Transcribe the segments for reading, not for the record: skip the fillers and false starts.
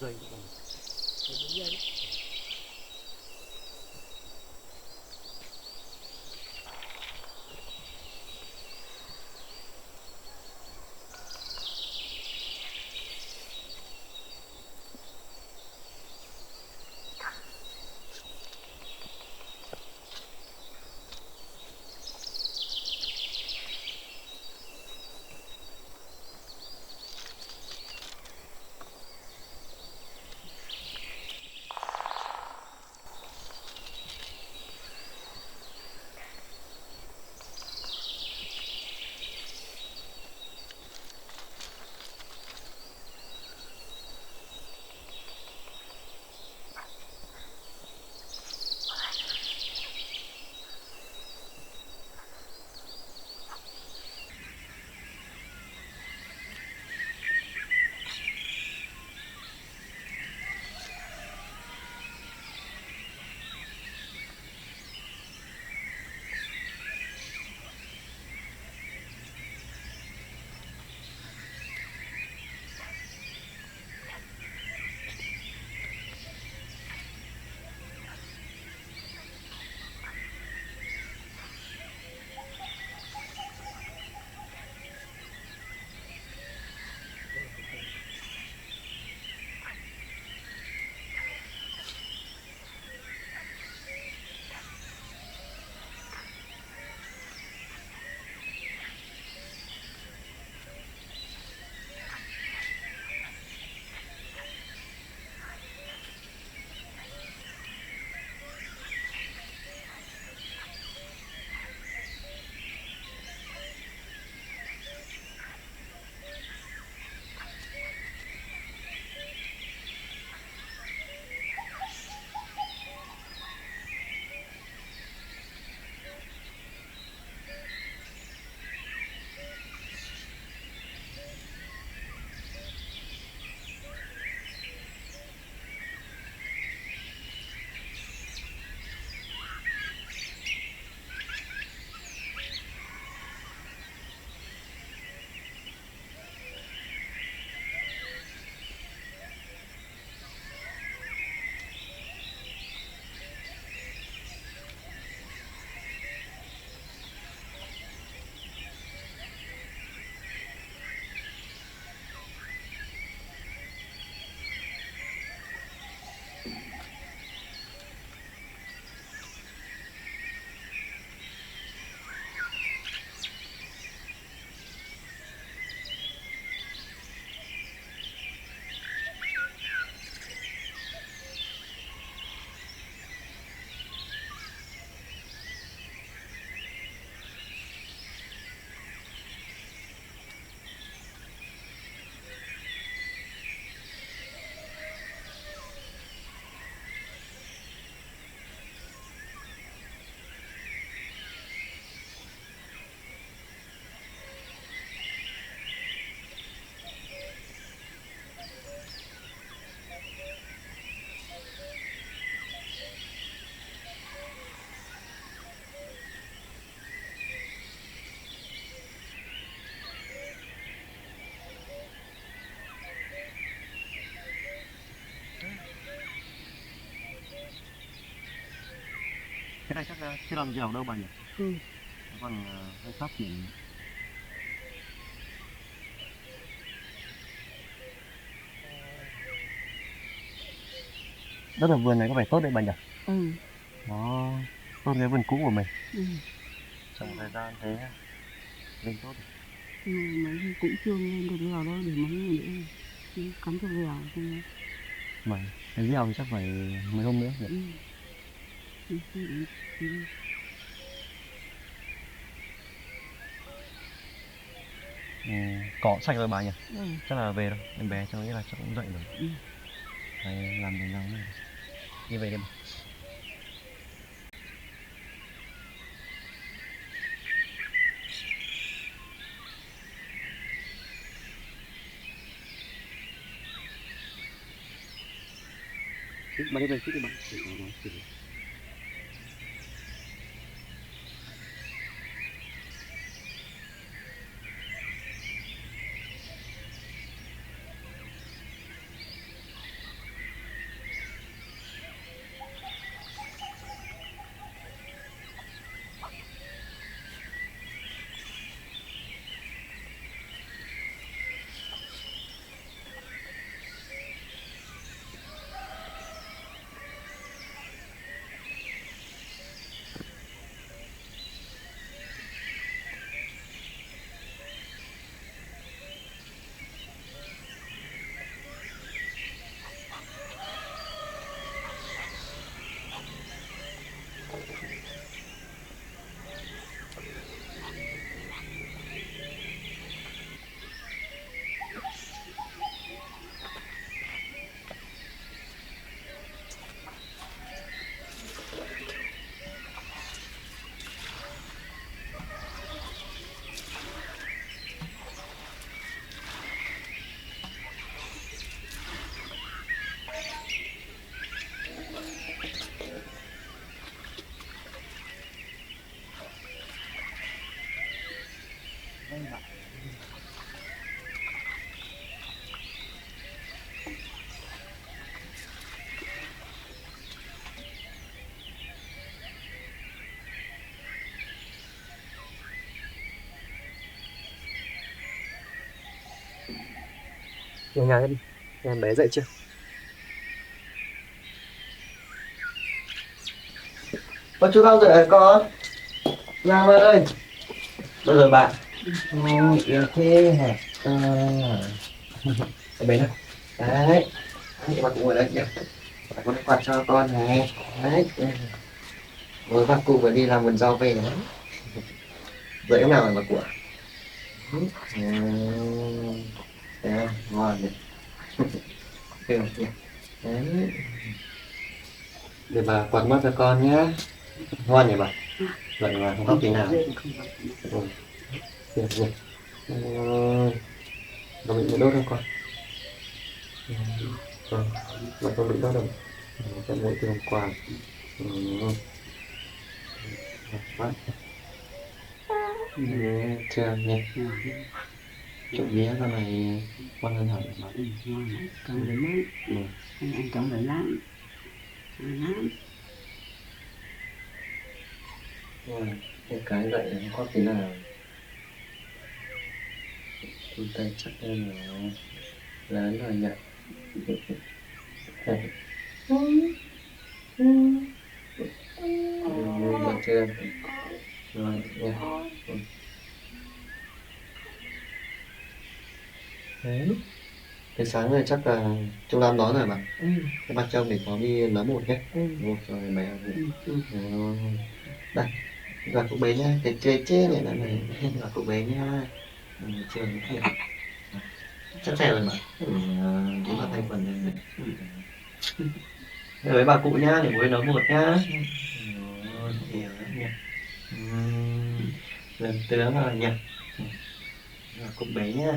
dây nó còn dây. Cái này chắc chưa làm dẻo đâu bà nhỉ? Ừ. Nó còn hơi sắp nhỉ. Đất ở vườn này có vẻ tốt đấy bà nhỉ? Ừ. Nó tốt cái vườn cũ của mình. Ừ. Trong thời gian thế lên tốt rồi. Mấy thì cũng chưa lên được dẻo đâu, để mấy người nữa cắm cho dẻo thôi. Mà cái gieo thì chắc phải mấy hôm nữa nhỉ? Ừ. Ừ. Ừ. Ừ. Cỏ sạch rồi bà nhỉ? Ừ. Chắc là về rồi, em bé cho nghĩ là chắc cũng dậy rồi. Ừ. Đấy, làm đường rau này. Đi về đi bà. Bà đi về trước đi bà. Nhẹ nhàng đi. Em bé dậy chưa? Chú Long dậy hả con? Long ơi. Đâu rồi bạn? Yêu thế hả? Em bé nào? Đấy. Đấy, bạn cũng ngồi đây nhỉ? Bạn có lấy quạt cho con này. Đấy. Mới bác cụ vừa đi làm vườn rau về đấy. Dậy lúc nào mà bác cụ ạ? Đấy, ngon nhỉ? Được nhỉ? Đấy. Để bà quạt mắt cho con nhé. Ngon nhỉ bà? Vậy mà không khóc tí nào. Được nhỉ? Nó bị đốt không con? Nó không bị đốt đâu. Cái mũi từ hôm qua. Mắt. Chưa nhỉ? Trộm vía con này con hơn hẳn mà. Ngon lắm, cầm lấy lắm. Anh cầm lấy lắm. Lắm. Cái vậy là không có tí nào. Chúng tay chắc lên rồi. Lớn rồi nhỉ? Được chưa? Rồi nha. Đấy. Thế sáng rồi chắc là Trung Lam đón rồi mà. Các bác trông để có đi nấu một nhé. Một rồi mẹ. Đây. Gặp cụ bé nhá. Cái chê này này. Gặp cụ bé nhá. Trường này. Chắc chắn rồi mà. Chúng ta thay quần lên này. Với bà cụ nhá, để bố nấu một nhá. Hiểu đấy nha. Lần tướng rồi nha. Bà cụ bé nhá.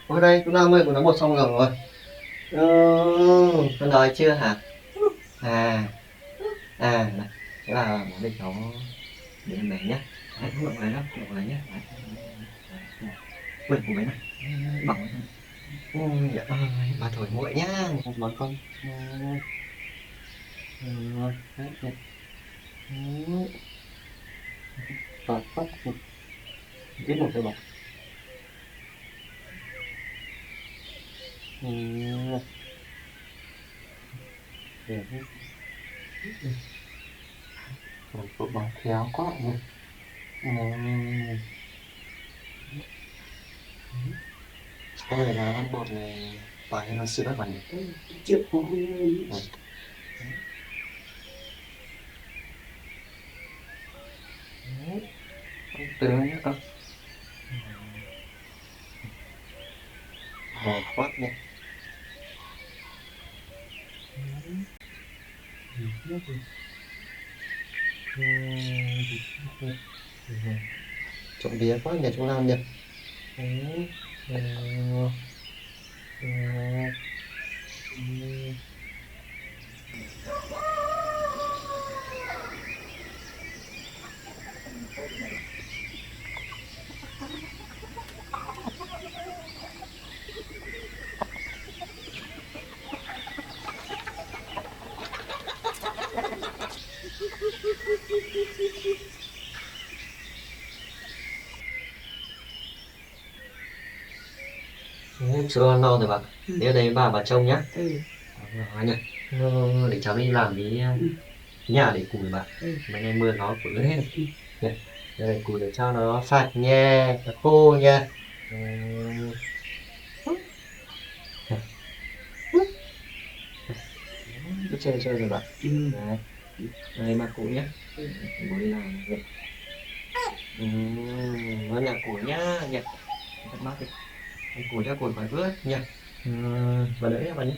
Ôi đây, chúng ta mới vừa nấu bột xong rồi. Con đói chưa hả? Này. Thế là bố định cháu để em bé nhá. Đấy, động này đó, động này nhá. Quên của bé này. Bỏng. Dạ ơi, bà thổi nguội nhá, món con. Đấy, dạ. Rồi, bắt tiếp một cái bọc. Để một bộ bọc khéo quá nhỉ. Có thể là ăn bột này phải là sữa bạn nhỉ. Chịu khó hơn. Từ nhá. Quát nhỉ. Trộn vía quá nhỉ chúng làm nhỉ. Chưa no rồi bà. Đi ở đây bà trông nhá. Nói nhỉ. Để cháu đi làm cái nhà để củi bà. Mấy ngày mưa nó củi ướt hết. Nhỉ. Đây củi để cho nó sạch nha, nó khô nha. Cứ chơi chơi rồi bà. Đấy. Đây mà củi nhá. Bố đi làm này. Nó là củi nhá nhỉ. Thật mát đi. Củi cho củi phải ướt nha. Và đợi bà nhé.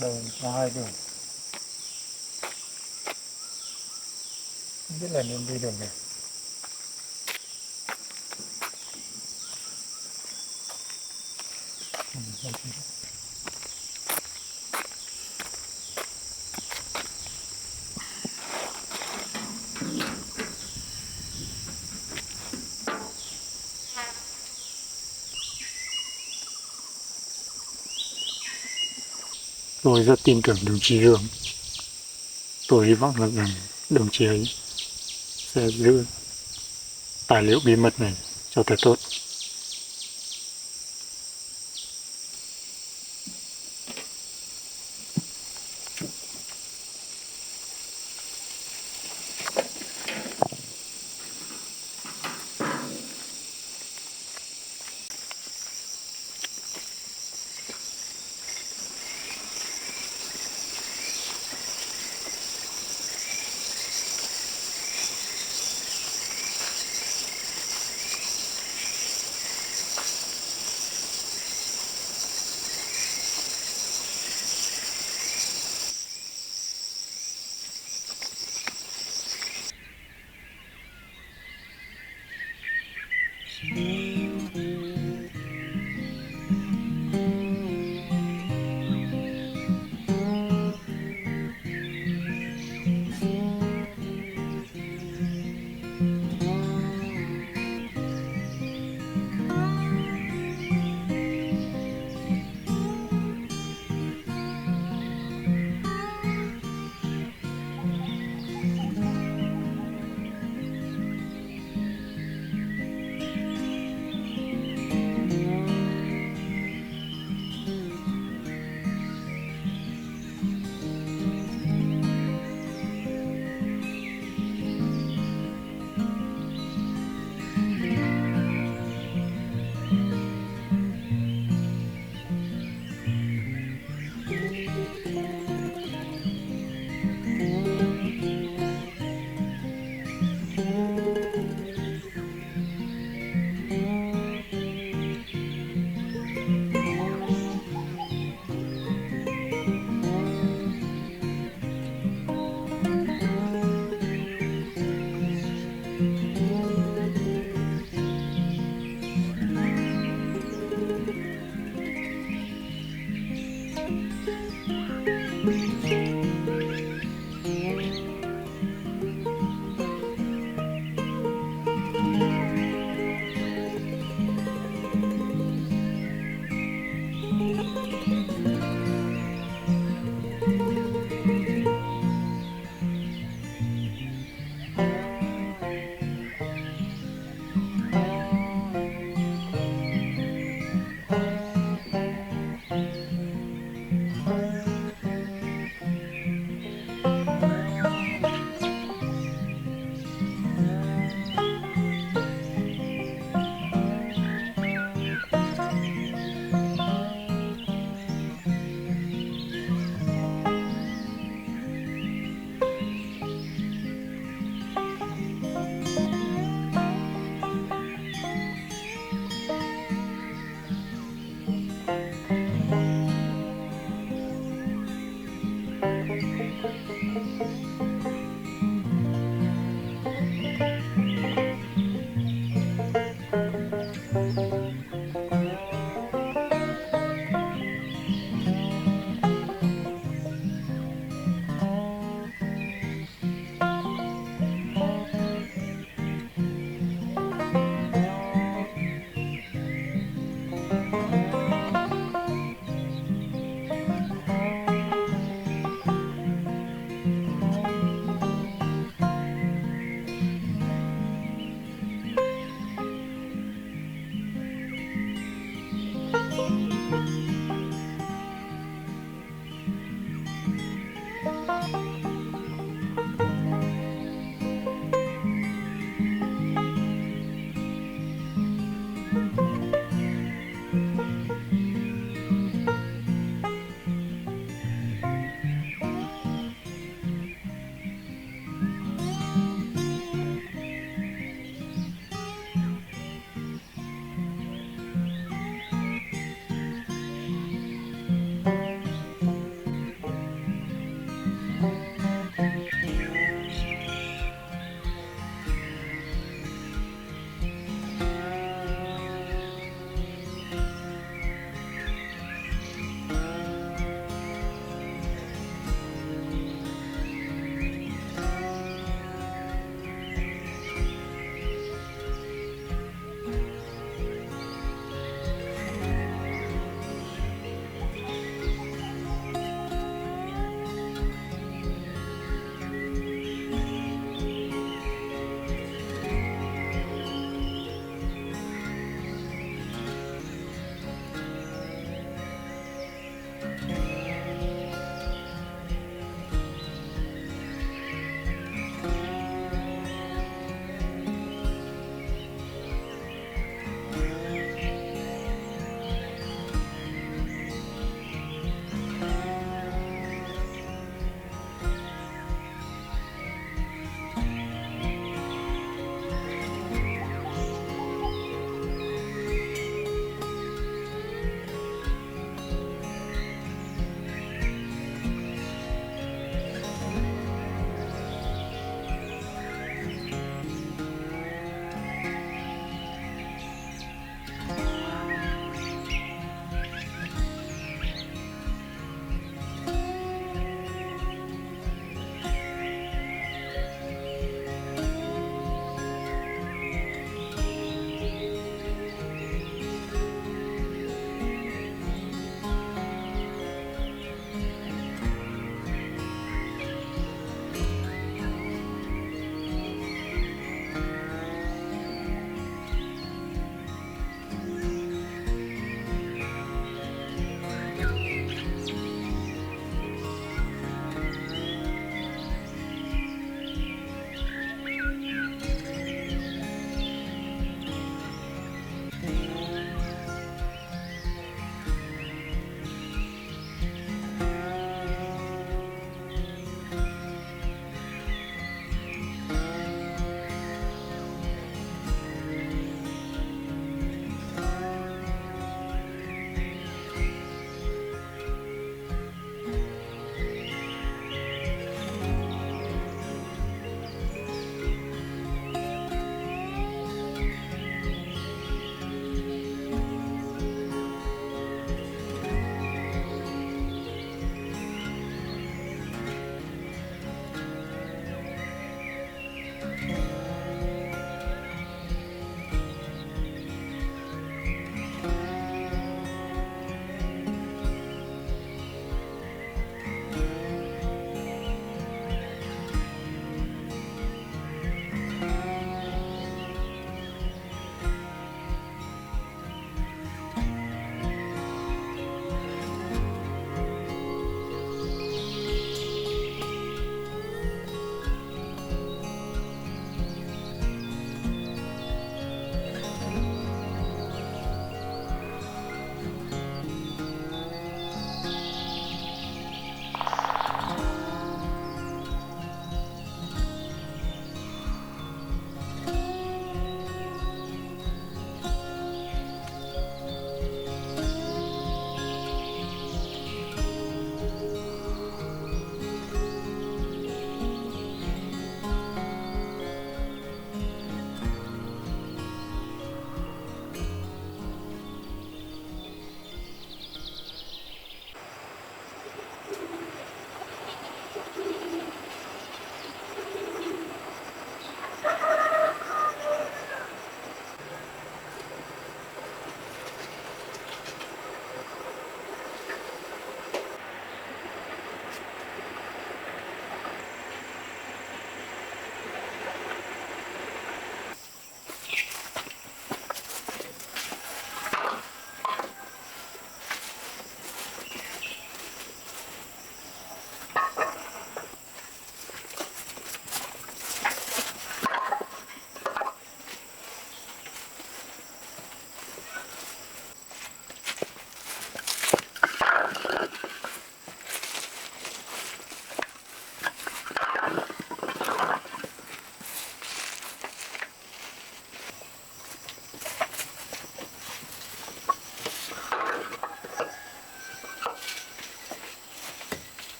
Đường có hai đường, không biết là nên đi đường này. Không biết. Tôi rất tin tưởng đồng chí Hương. Tôi hy vọng rằng đồng chí ấy sẽ giữ tài liệu bí mật này cho thật tốt.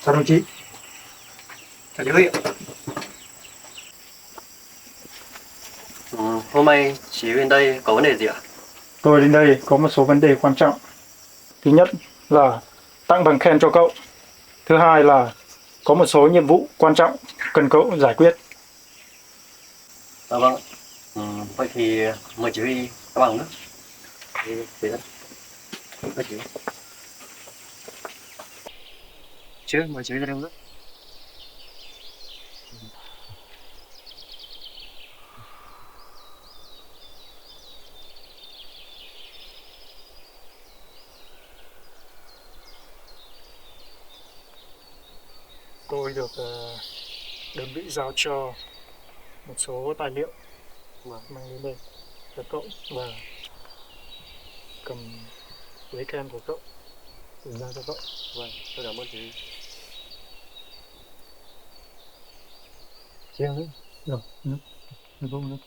Chào đồng chí. Chào chị Huy. Hôm nay chị bên đây có vấn đề gì ạ? Tôi đến đây có một số vấn đề quan trọng. Thứ nhất là tặng bằng khen cho cậu. Thứ hai là có một số nhiệm vụ quan trọng cần cậu giải quyết. Vâng. Vậy thì mời chị Huy các bằng nữa. Đi về đây. Mời chị Huy. Chứ mời chị Huy ra đây nữa. Tôi được đơn vị giao cho một số tài liệu mang đến đây cho cậu và cầm giấy khen của cậu gửi ra cho cậu. Vâng, tôi cảm ơn chị Huy. Chị em đấy. Rồi, được không?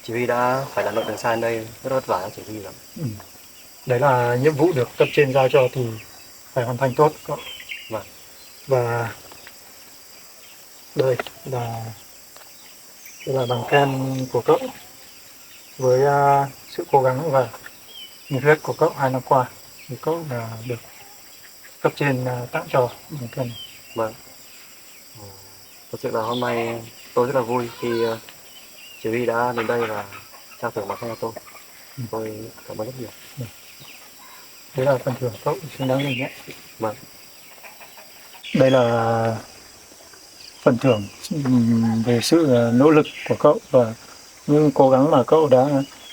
Chị Huy đã phải làm đội đường xa đến đây rất vất vả cho chị Huy lắm. Đấy là nhiệm vụ được cấp trên giao cho thì phải hoàn thành tốt cậu. Vâng. Và đây là bằng khen của cậu với sự cố gắng và nhiệt huyết của cậu 2 năm qua thì cậu là được cấp trên tặng cho bằng khen. Vâng. Thật sự là hôm nay tôi rất là vui khi chị Huy đã đến đây và trao thưởng bằng khen cho tôi. Tôi cảm ơn rất nhiều. Đấy là phần thưởng cậu xứng đáng mình nhé. Vâng. Đây là phần thưởng về sự nỗ lực của cậu và những cố gắng mà cậu đã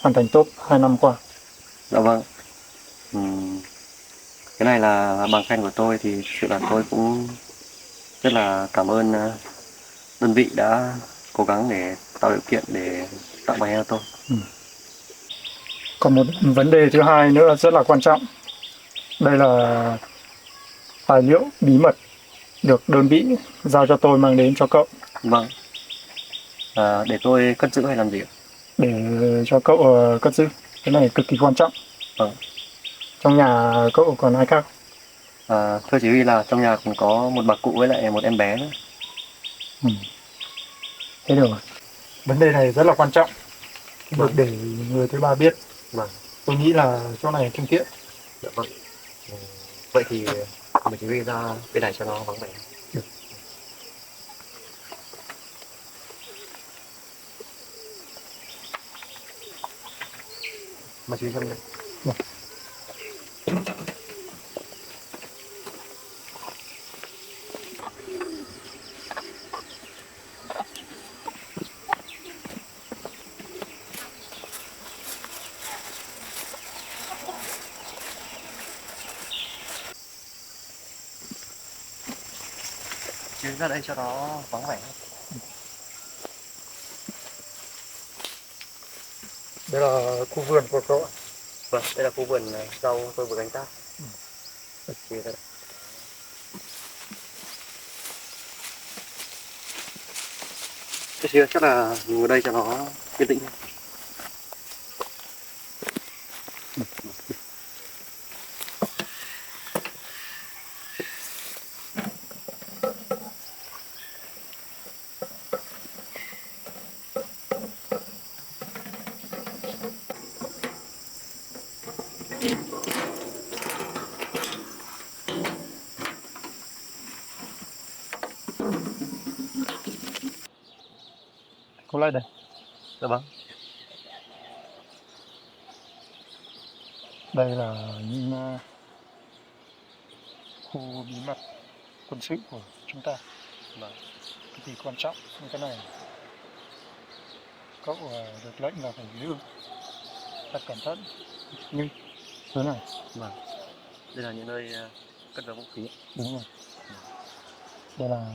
hoàn thành tốt 2 năm qua. Dạ vâng. Cái này là bằng khen của tôi thì thực sự là tôi cũng rất là cảm ơn đơn vị đã cố gắng để tạo điều kiện để tặng bằng khen cho tôi. Còn một vấn đề thứ hai nữa rất là quan trọng. Đây là tài liệu bí mật được đơn vị giao cho tôi mang đến cho cậu Vâng. Để tôi cất giữ hay làm gì ạ? để cho cậu cất giữ. Cái này cực kỳ quan trọng. Vâng. Trong nhà cậu còn ai khác? Thưa chỉ huy là trong nhà còn có một bà cụ với lại một em bé nữa. Thế được rồi. Vấn đề này rất là quan trọng. Được để người thứ ba biết. Vâng. Tôi nghĩ là chỗ này thân thiện. Dạ vâng. Vậy thì mình chỉ huy ra bên này cho nó vắng vẻ. Được. Mà chú ý trong đây. Vâng. Chú ý ra đây cho nó vắng vẻ. Đây là khu vườn của cậu ạ. Vâng, đây là khu vườn rau tôi vừa canh tác. Chú ý ra đây. Chưa, chắc là ngồi đây cho nó yên tĩnh. Cô lại đây. Dạ vâng. Đây là những khu bí mật quân sự của chúng ta. Vâng. Cực kỳ quan trọng như cái này. Cậu được lệnh là phải giữ thật cẩn thận. Nhưng thứ này. Vâng. Đây là những nơi cất giấu vũ khí. Đúng rồi. Đây là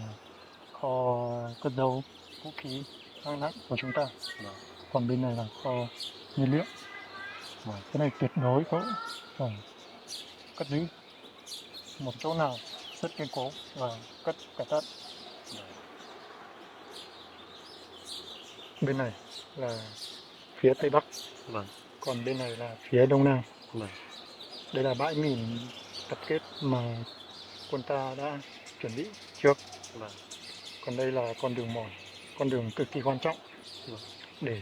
kho cất giấu vũ khí hạng nặng của chúng ta. Vâng. Còn bên này là kho nhiên liệu. Cái này tuyệt đối cậu phải cất giữ một chỗ nào rất kiên cố và cất cẩn thận. Bên này là phía tây bắc. Vâng. Còn bên này là phía đông nam. Vâng. Đây là bãi mìn tập kết mà quân ta đã chuẩn bị trước. Vâng. Còn đây là con đường mòn, con đường cực kỳ quan trọng Vâng. để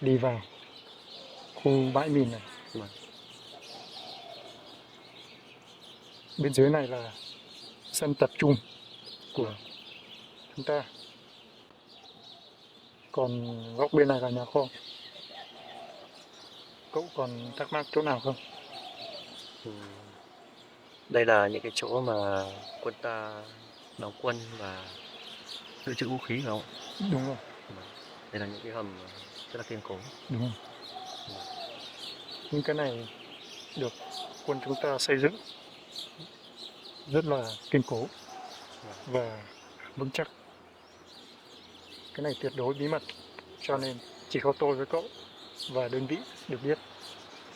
đi vào khu bãi mìn này. Vâng. Bên dưới này là sân tập trung của chúng ta. Còn góc bên này là nhà kho. Cậu còn thắc mắc chỗ nào không? Đây là những cái chỗ mà quân ta đóng quân và dự trữ vũ khí phải không? Đúng rồi, Đây là những cái hầm rất là kiên cố. đúng rồi. Những cái này được quân chúng ta xây dựng rất là kiên cố và vững chắc. Cái này tuyệt đối bí mật, cho nên chỉ có tôi với cậu và đơn vị được biết.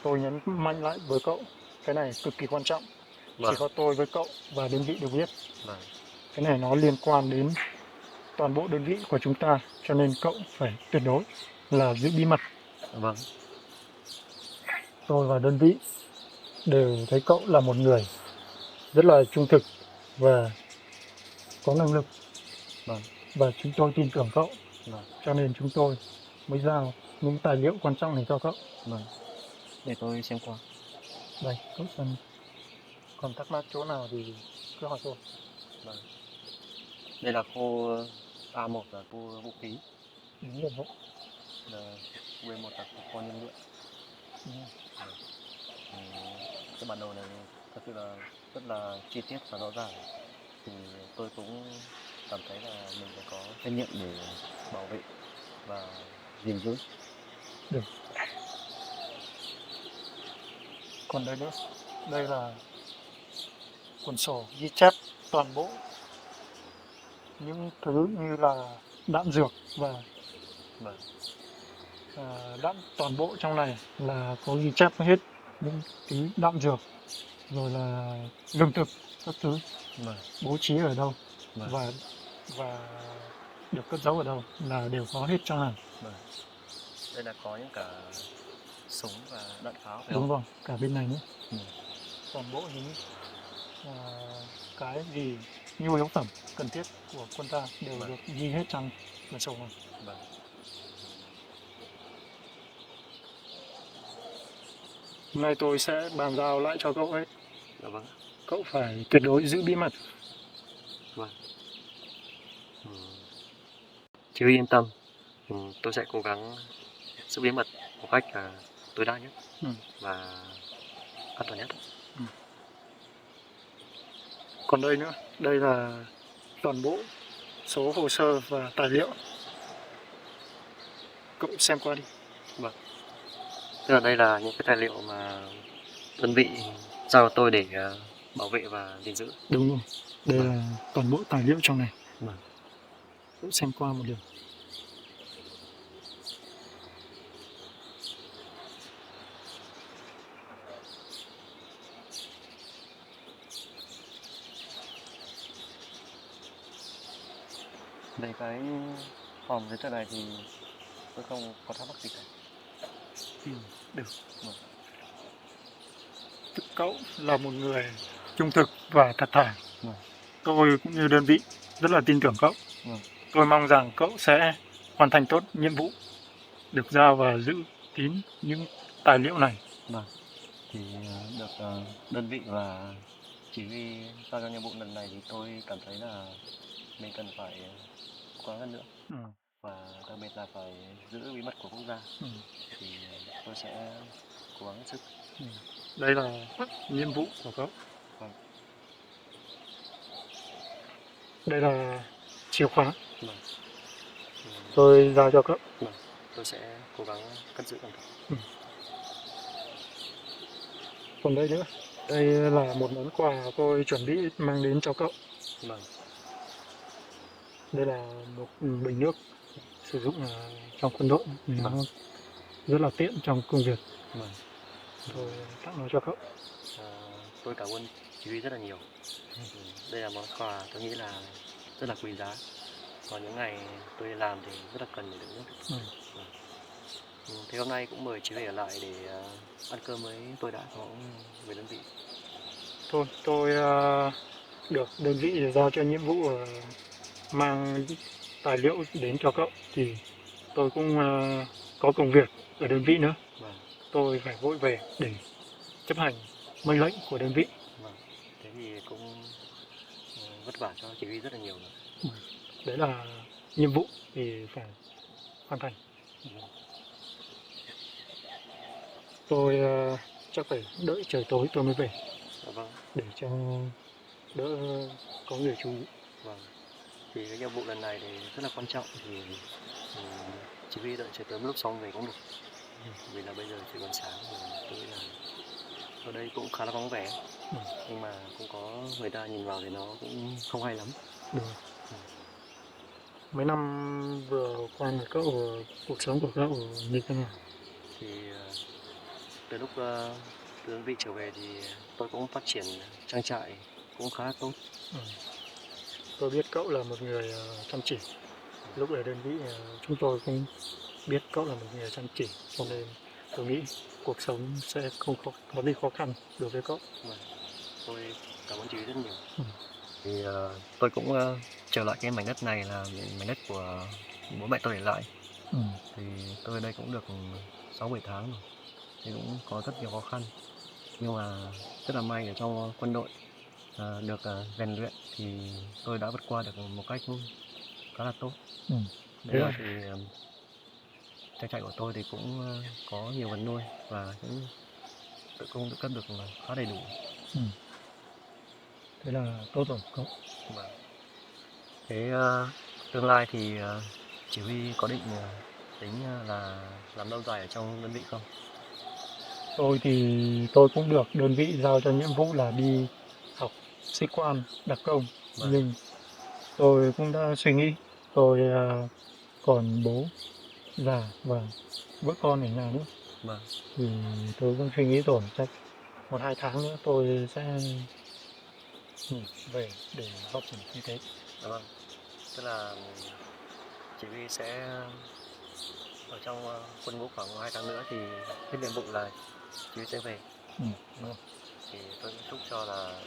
Tôi nhấn mạnh lại với cậu, cái này cực kỳ quan trọng. Vâng. Chỉ có tôi với cậu và đơn vị được biết. Vâng. Cái này nó liên quan đến toàn bộ đơn vị của chúng ta, cho nên cậu phải tuyệt đối là giữ bí mật. Vâng. Tôi và đơn vị đều thấy cậu là một người rất là trung thực và có năng lực. Vâng. Và chúng tôi tin tưởng cậu, Vâng. cho nên chúng tôi mới giao những tài liệu quan trọng này cho cậu. Vâng. Để tôi xem qua. Đây, cậu xem. Còn thắc mắc chỗ nào thì cứ hỏi tôi. Vâng. Đây là khu A1 là khu vũ khí, Đúng rồi, cậu. là B1 là khu kho nhiên liệu. Đúng rồi. Cái bản đồ này thật sự là rất là chi tiết và rõ ràng. Thì tôi cũng cảm thấy là mình phải có trách nhiệm để bảo vệ và gìn giữ. Được. Còn đây nữa, đây là cuốn sổ ghi chép toàn bộ những thứ như là đạn dược và Vâng. đạn, toàn bộ trong này là có ghi chép hết những thứ đạn dược, rồi là lương thực các thứ Vâng. bố trí ở đâu Vâng. và được cất giấu ở đâu là đều có hết trong này. Vâng. Đây là có những cả súng và đạn pháo phải Đúng không? rồi, cả bên này nữa. Ừ. Toàn bộ những cái gì nhu yếu phẩm cần thiết của quân ta đều Vâng. được ghi hết trong quyển sổ này. Vâng. Hôm nay tôi sẽ bàn giao lại cho cậu ấy. Dạ vâng. Cậu phải tuyệt đối giữ bí mật. Vâng. Chứ yên tâm, tôi sẽ cố gắng giữ bí mật một cách tối đa nhất và an toàn nhất. Còn đây nữa, đây là toàn bộ số hồ sơ và tài liệu. Cậu xem qua đi. Vâng. Tức là đây là những cái tài liệu mà đơn vị giao cho tôi để bảo vệ và gìn giữ. Đúng rồi, đây là toàn bộ tài liệu trong này. Vâng. Cậu xem qua một lượt. Về cái phòng giấy tờ này thì tôi không có thắc mắc gì cả. Được. Vâng. Cậu là một người trung thực và thật thà. Vâng. Tôi cũng như đơn vị rất là tin tưởng cậu. Vâng. Tôi mong rằng cậu sẽ hoàn thành tốt nhiệm vụ được giao và giữ kín những tài liệu này. Vâng. Thì được đơn vị và chỉ huy giao cho nhiệm vụ lần này thì tôi cảm thấy là mình cần phải cố gắng hơn nữa. Và đặc biệt là phải giữ bí mật của quốc gia. Thì tôi sẽ cố gắng hết sức. Đây là nhiệm vụ của cậu. Vâng. Đây là chìa khóa. Vâng. Tôi giao cho cậu. Vâng. Tôi sẽ cố gắng cất giữ cẩn thận. Còn đây nữa, đây là một món quà tôi chuẩn bị mang đến cho cậu. Vâng. Đây là một bình nước sử dụng trong quân đội, nó Vâng. rất là tiện trong công việc. Vâng. Tôi tặng nó cho cậu. Tôi cảm ơn chỉ huy rất là nhiều. Đây là món quà tôi nghĩ là rất là quý giá. Còn những ngày tôi làm thì rất là cần để được nước. Thì hôm nay cũng mời chị về ở lại để ăn cơm với tôi đã, có về đơn vị. Thôi, tôi được đơn vị giao cho nhiệm vụ mang tài liệu đến cho cậu thì tôi cũng có công việc ở đơn vị nữa. Vâng, Tôi phải vội về để chấp hành mệnh lệnh của đơn vị. vâng. Thế thì cũng vất vả cho chị Huy rất là nhiều rồi. Đấy là nhiệm vụ thì phải hoàn thành. Tôi chắc phải đợi trời tối tôi mới về Dạ vâng, để cho đỡ có người chú ý. vâng. Thì cái nhiệm vụ lần này thì rất là quan trọng, thì chị Huy đợi trời tối lúc xong về cũng được. Vì là bây giờ chỉ còn sáng rồi, tôi nghĩ là ở đây cũng khá là vắng vẻ, nhưng mà cũng có người ta nhìn vào thì nó cũng không hay lắm. Được. Mấy năm vừa qua của cậu, cuộc sống của cậu như thế nào? Thì từ lúc từ đơn vị trở về thì tôi cũng phát triển trang trại cũng khá tốt. Tôi biết cậu là một người chăm chỉ. Lúc ở đơn vị chúng tôi cũng biết cậu là một người chăm chỉ, cho nên tôi nghĩ cuộc sống sẽ không có gì khó khăn đối với cậu. Vâng, tôi cảm ơn chị rất nhiều. Thì tôi cũng trở lại cái mảnh đất này là mảnh đất của bố mẹ tôi để lại. Thì tôi ở đây cũng được 6-7 tháng rồi, thì cũng có rất nhiều khó khăn, nhưng mà rất là may ở trong quân đội được rèn luyện thì tôi đã vượt qua được một cách khá là tốt. Bây giờ thì trang trại của tôi thì cũng có nhiều vật nuôi và cũng tự cung tự cấp được khá đầy đủ. Thế là tốt rồi cậu. Vâng. Thế tương lai thì chỉ huy có định tính là làm lâu dài ở trong đơn vị không? Tôi thì tôi cũng được đơn vị giao cho nhiệm vụ là đi học sĩ quan đặc công. Vâng. Nhưng tôi cũng đã suy nghĩ, tôi còn bố già và bữa con ở nhà nữa. Vâng. Thì tôi cũng suy nghĩ rồi, chắc 1-2 tháng nữa tôi sẽ nghỉ về để phát triển kinh tế. Dạ vâng. Tức là chỉ huy sẽ ở trong quân ngũ khoảng 2 tháng nữa thì hết nhiệm vụ là chỉ huy sẽ về. Đúng rồi. Thì tôi cũng chúc cho là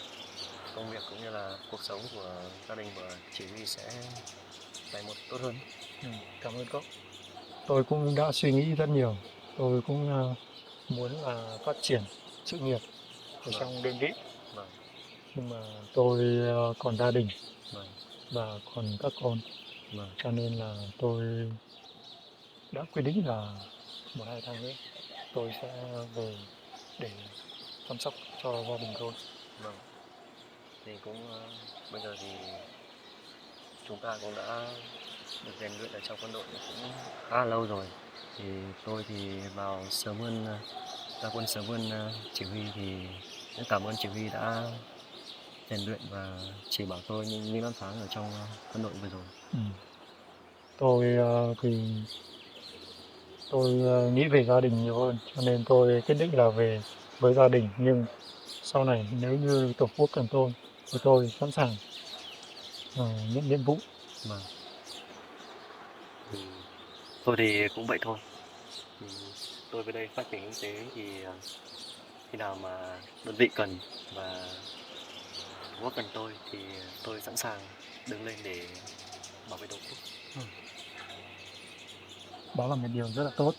công việc cũng như là cuộc sống của gia đình của chỉ huy sẽ ngày một tốt hơn. Cảm ơn cậu. Tôi cũng đã suy nghĩ rất nhiều. Tôi cũng muốn là phát triển sự nghiệp ở trong đơn vị. Vâng. Nhưng mà tôi còn gia đình Vâng. và còn các con. Vâng. Cho nên là tôi đã quyết định là 1-2 tháng nữa tôi sẽ về để chăm sóc cho gia đình tôi. Vâng. Thì cũng bây giờ thì chúng ta cũng đã được rèn luyện ở trong quân đội cũng khá là lâu rồi. Thì tôi thì vào sớm hơn, ra quân sớm hơn chỉ huy, thì rất cảm ơn chỉ huy đã rèn luyện và chỉ bảo tôi những năm tháng ở trong quân đội vừa rồi. Tôi thì tôi nghĩ về gia đình nhiều hơn, cho nên tôi quyết định là về với gia đình. Nhưng sau này nếu như Tổ quốc cần tôi thì tôi sẵn sàng nhận nhiệm vụ. Vâng. Tôi thì cũng vậy thôi. Tôi về đây phát triển kinh tế thì khi nào mà đơn vị cần và Tổ quốc cần tôi thì tôi sẵn sàng đứng lên để bảo vệ Tổ quốc. Đó là một điều rất là tốt.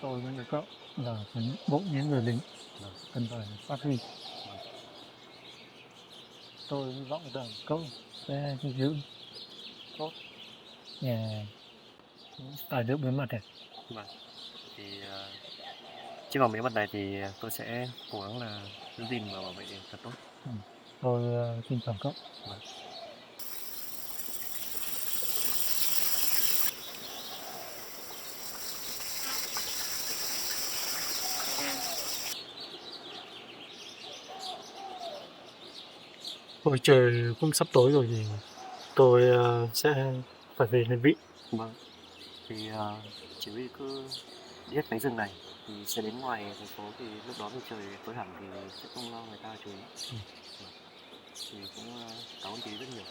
Tôi với người cậu là phấn bộ những người lính cần phải phát huy. Tôi hy vọng rằng cậu sẽ giữ tốt nhà tài liệu bí mật này. Vâng. Thì trên vòng bí mật này thì tôi sẽ cố gắng là giữ gìn và bảo vệ thật tốt. Tôi xin chào cậu. Vâng. Ôi trời cũng sắp tối rồi thì tôi sẽ phải về đơn vị. Vâng. Thì chỉ huy cứ đi hết cánh rừng này thì sẽ đến ngoài thành phố, thì lúc đó thì trời tối hẳn thì sẽ không lo người ta chú ý. Thì cũng cảm ơn chị rất nhiều.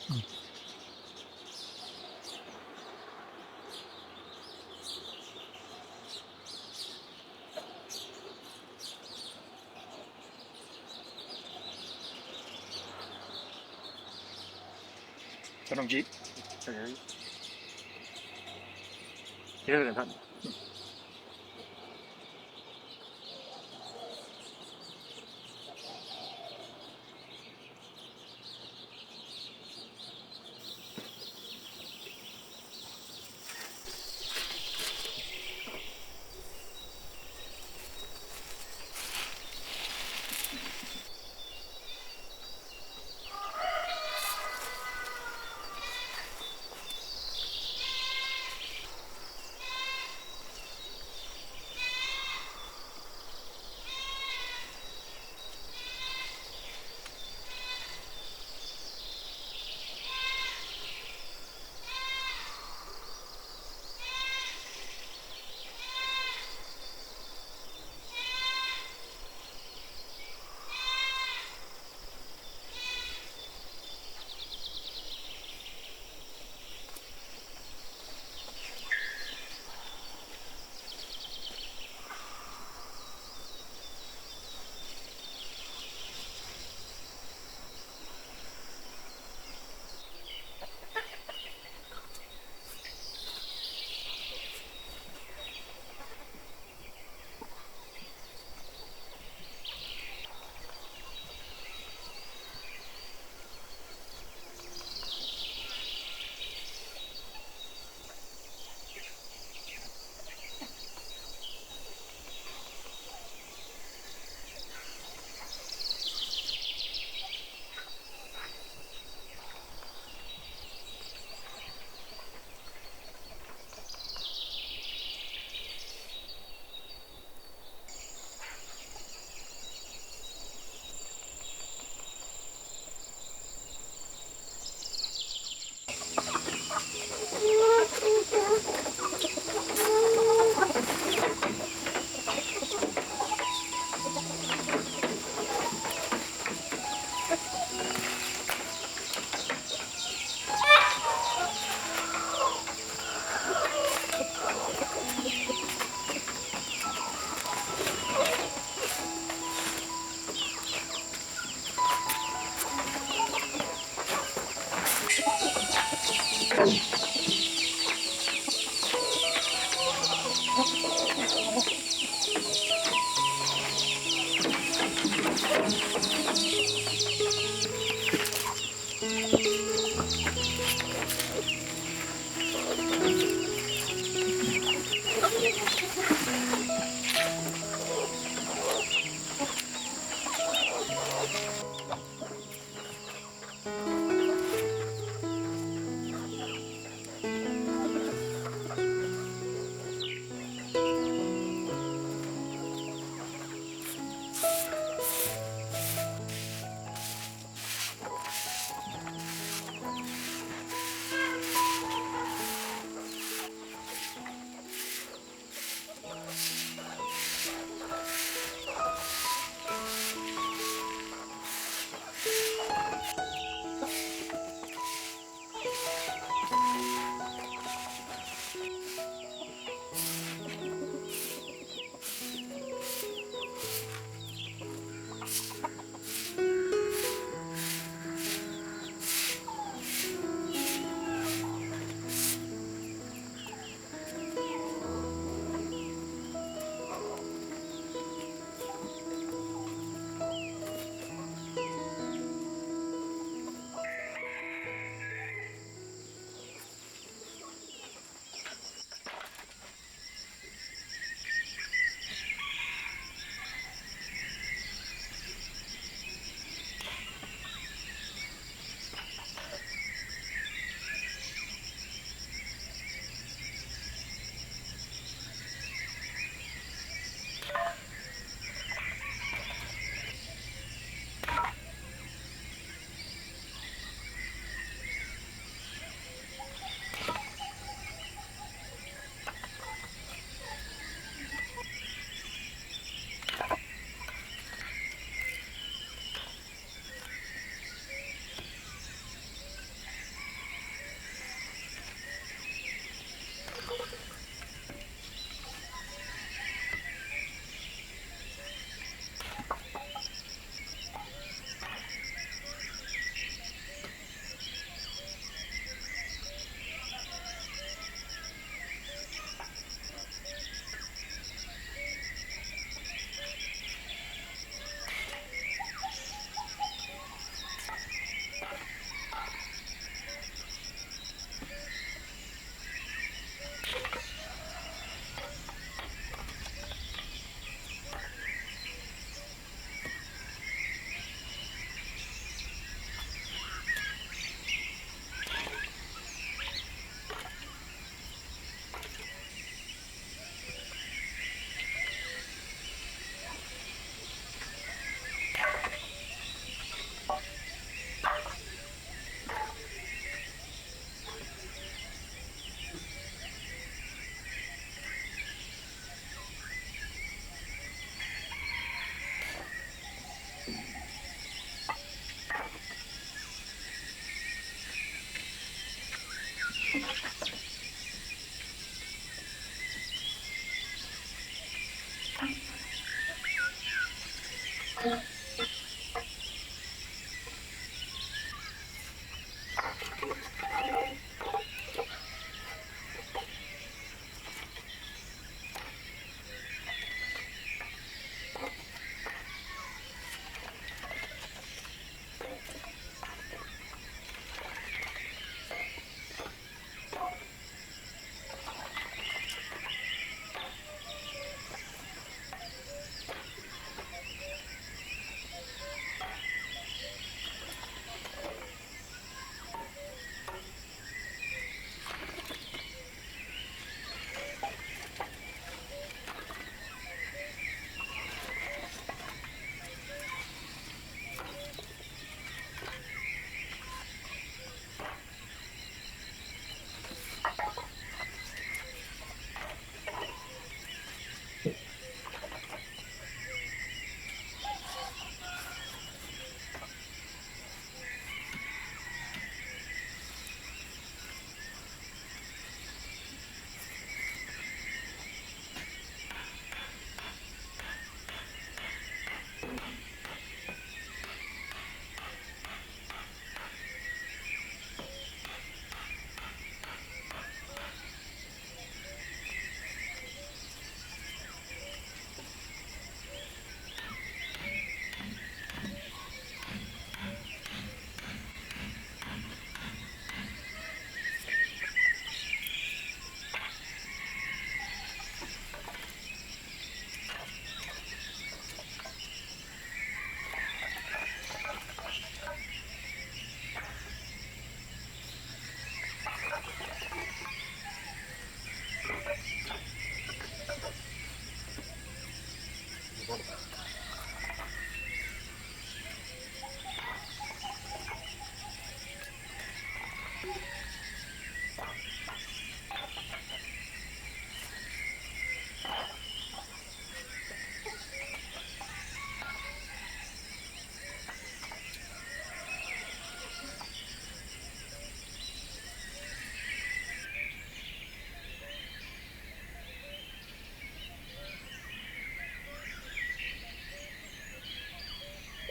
Chào đồng chí. Chào đấy. Chưa cẩn thận.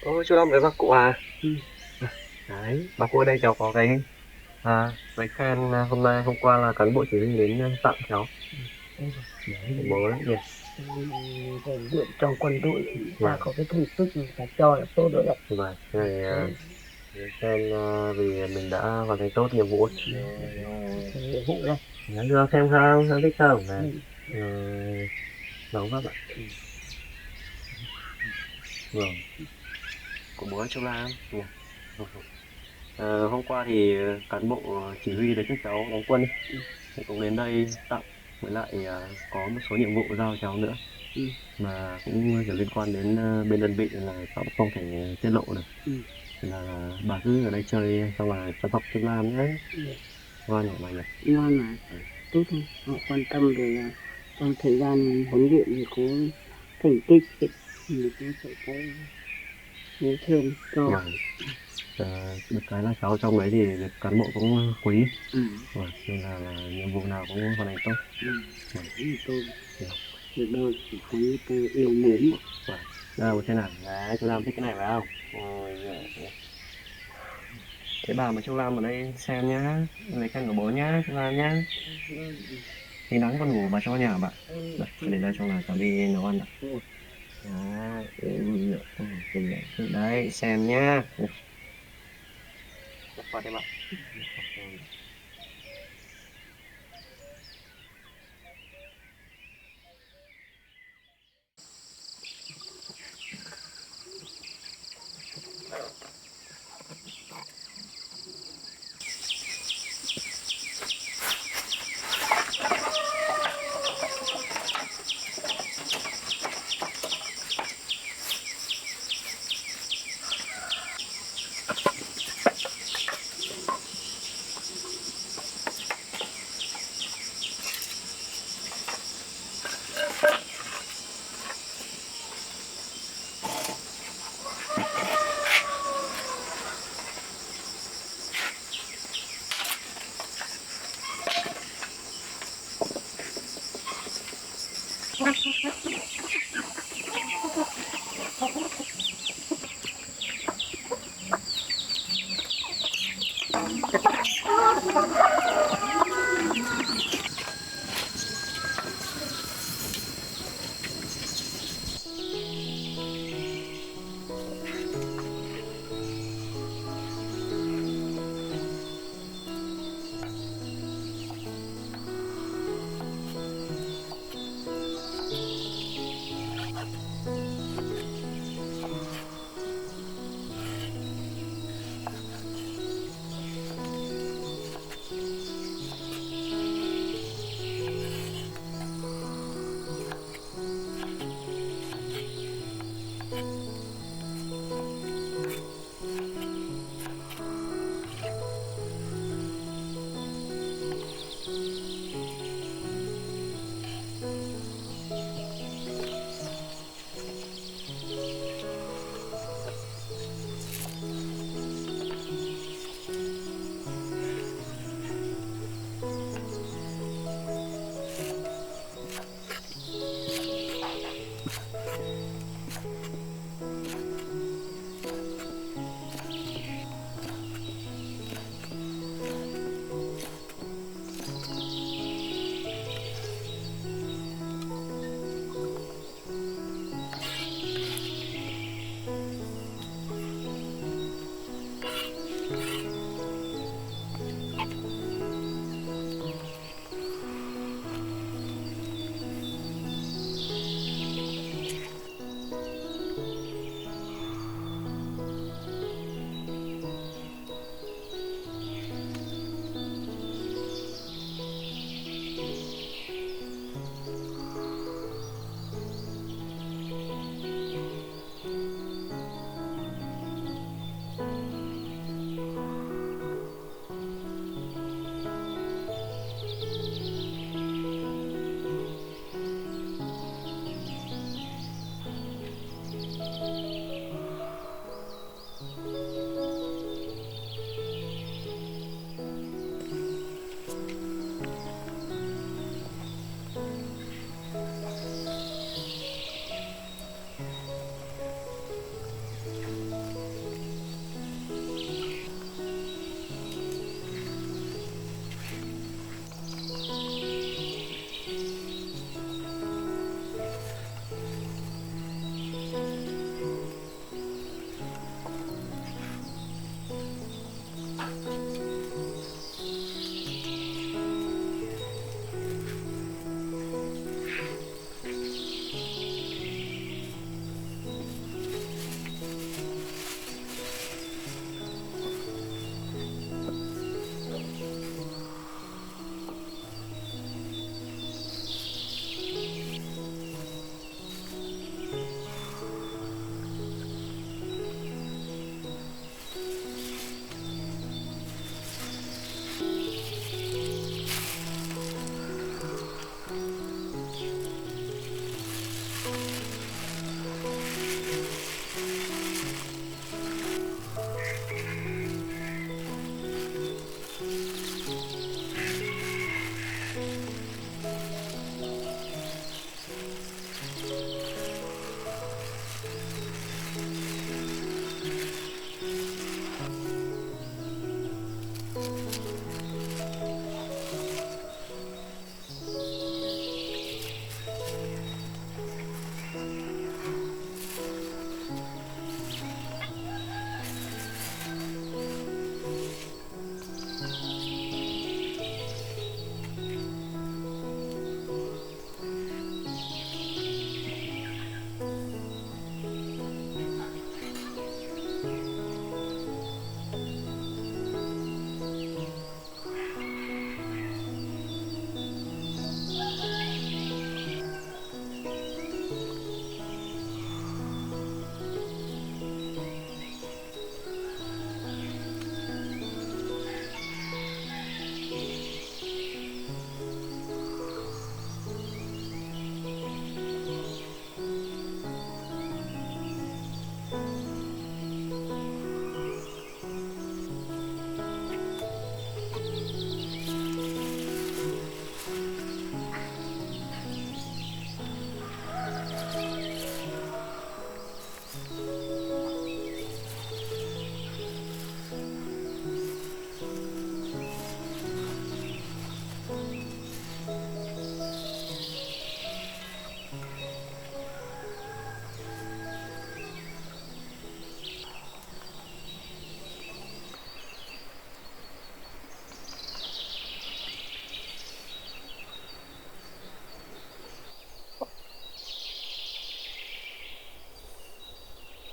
Ôi chú Long đấy bác cụ à. Ừ. Đấy, bác cụ ở đây cháu có cái giấy khen hôm nay hôm qua là cán bộ chỉ huy đến tặng cháu. Đấy, bố đấy nhỉ. rèn luyện trong quân đội người ta Vâng. có cái thành tích người ta cho là tốt rồi đấy. Vâng, này giấy khen vì mình đã hoàn thành tốt nhiệm vụ. Nhiệm vụ đây. Nhắn đưa xem không, nó thích không này. Ừ. Đúng các bạn. Vâng. Của bố anh Châu Lam nhỉ. Hôm qua thì cán bộ chỉ huy để cho cháu đóng quân thì cũng đến đây tặng, với lại có một số nhiệm vụ giao cháu nữa. Mà cũng kiểu liên quan đến bên đơn vị là cháu không thể tiết lộ được. Là bà cứ ở đây chơi xong là chăm sóc Châu Lam nhé. Ngoan nhỉ bà nhỉ. Ngon mà tốt thôi, họ quan tâm về trong thời gian huấn luyện thì có thành tích thì mình cũng sẽ có nhớ thêm cho. Vâng. Được cái là cháu trong đấy thì được cán bộ cũng quý. Vâng, nên là nhiệm vụ nào cũng hoàn thành tốt. Vâng, tôi được đâu chỉ có như tôi yêu mến. Vâng. Đây một thế nào? Đấy, chú Lam thích cái này phải không? Ôi giời. Thế bà mà chú Lam ở đây xem nhá, lấy khăn của bố nhá, chú Lam nhá. Thì nắng con ngủ bà cho nhà bạn. Đây, để đây cho là cháu đi nấu ăn ạ. Đấy, xem nhá. Qua đây bạn.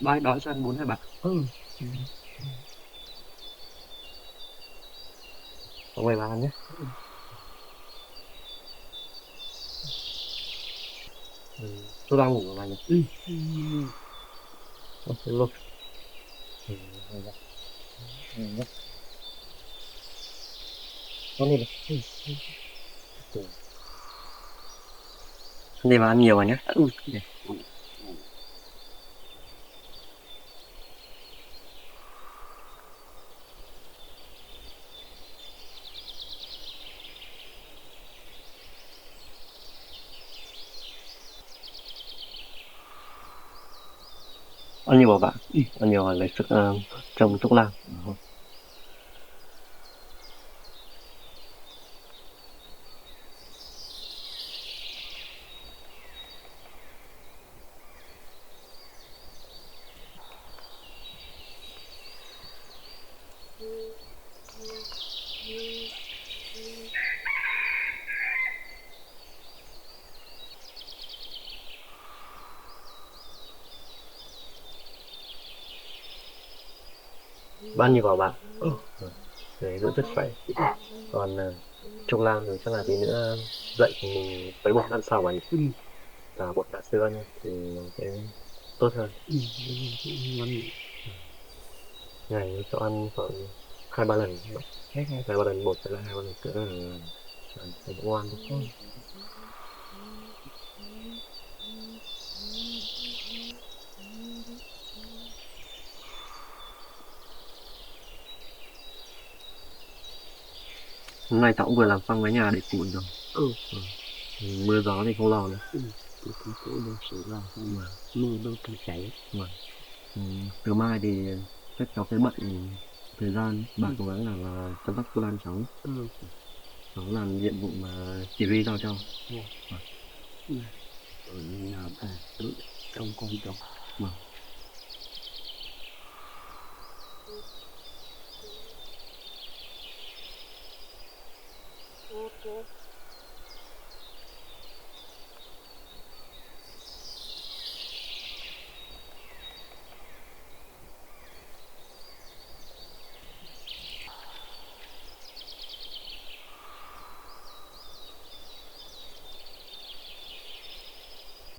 Ba đói cho ăn bún hả bà? Ừ. Ở ngoài bà ăn nhé. Tôi đang ngủ rồi bà nhỉ? Ừ. Ok luôn. Hay đó. Nhé. Con đi đi. Con đi bà ăn nhiều rồi nhé. Ừ. Ăn nhiều bảo bạn. Ăn nhiều là lấy sức trồng thuốc lang. Bao nhiêu bảo bạn. Để giữ sức khỏe. Còn thuốc lang thì chắc là tí nữa dậy thì mình lấy bột ăn sau anh. Ừ. Và bột cà sữa nha thì nó sẽ tốt hơn. Ngon. Ngày cho ăn khoảng 2-3 lần. Hai ba lần bột với lại 2-3 lần sữa là ngoan thôi. Hôm nay tao cũng vừa làm xong cái nhà để củi rồi. Ừ. Mưa gió thì không lo nữa. Tôi cũng cố được sự là không mà mưa đâu trong chảy. Từ mai thì chắc cháu sẽ bận thời gian. Bà cố gắng là chăm sóc cô Lan cháu. Ừ. Cháu làm nhiệm vụ mà chỉ huy giao cho. Rồi nào ta tự trong con chồng. Vâng.